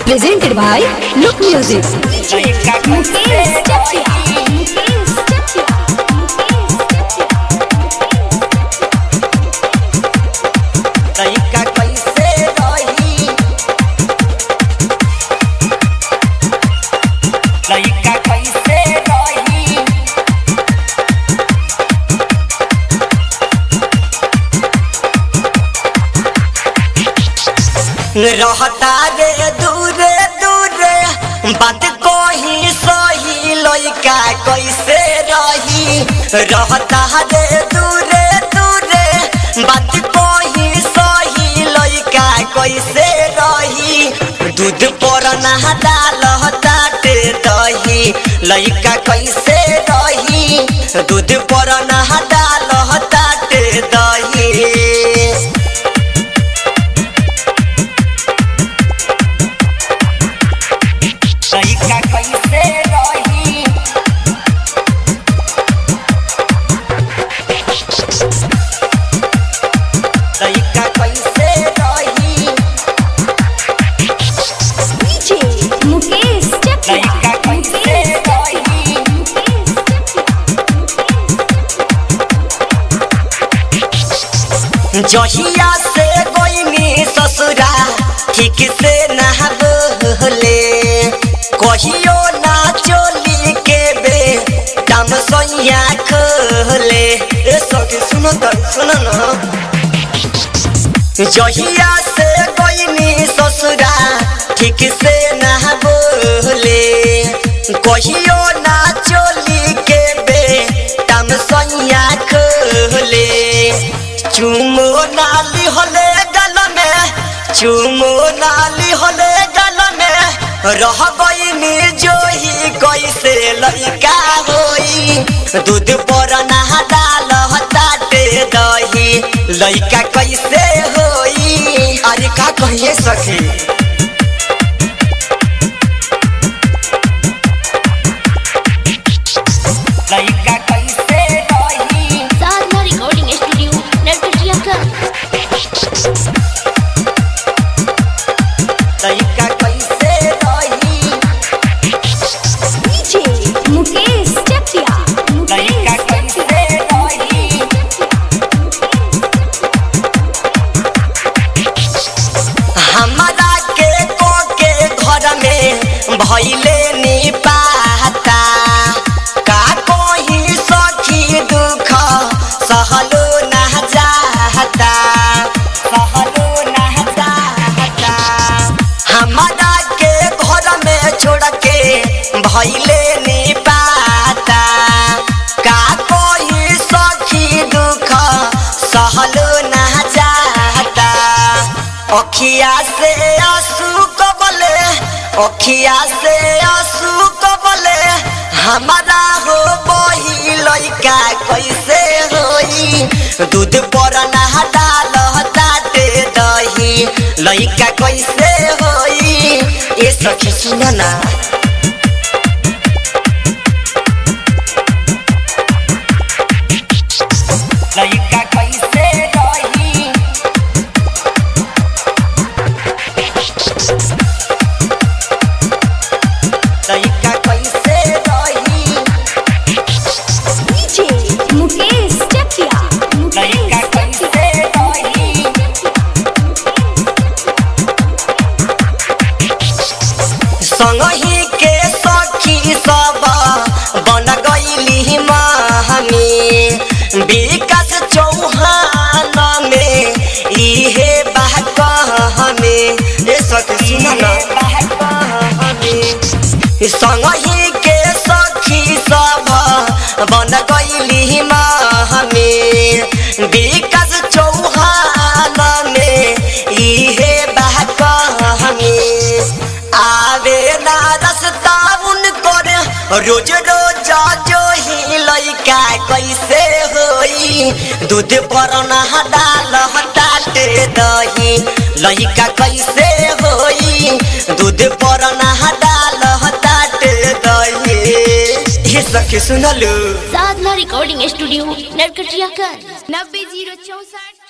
Presented by Look Music. रहता रे दूरे दूरे बात कोही सही लइका कैसे रही। रहता रे दूरे दूरे बात कोही सही लइका कैसे रही। दूध पर ना डालता ते दही लइका कैसे रही। दूध पर ना डालता ते दही जहिया से कोई ससुरा ठीक से ना बोले कहियो ना चोली के बे दम सोया खोले। ए सखी सुनो तो सुनो ना। जहिया से कोई ससुरा ठीक से ना बोले कहियो ना चोली के बे दम सोया खोले। चुमो नाली होले गल में चुमो नाली होले गल में रह गई जो ही कैसे लइका होई। दूध पर ना डालता ते दही लइका कैसे होई। अरे का कहिए सखी लइका कैसे रही। साधना रिकॉर्डिंग स्टूडियो नरकटियागंज। लइका कैसे रही। मुकेश चकिया लइका कैसे रही। हमारा के को के घर में भइले नी पाता का कोई सखी दुख सहलो ना जाता सहलो ना जाता। हमारा के घर में छोड़ के भइले नी पाता का कोई सखी दुख सहलो ना जाता। अखिया से आंसू कबले अखिया से आंसू कबले हमारा हो बही लइका कैसे होई। दूध पर ना डालता ते दही लइका कैसे होई। ए सखी सुनो ना लइका कैसे रही। लइका कैसे रही। मुकेश चकिया लइका कैसे रही। संगही के सखी सब बन गईली मामी विकास चौहान में इहे बात हमें। ए सखी सुनो ना संगही के सखी सब बन गईली मामी विकास चौहान में इहे बात हमें। आवे ना रस्ता उनकर रोज रोज जो ही लइका कैसे होई। दूध पर ना डालता ते दही लइका कैसे होई। दूध पर ना डालता ते दही। ये सखी सुनलू साधना रिकॉर्डिंग स्टूडियो नरकटियागंज 90 064।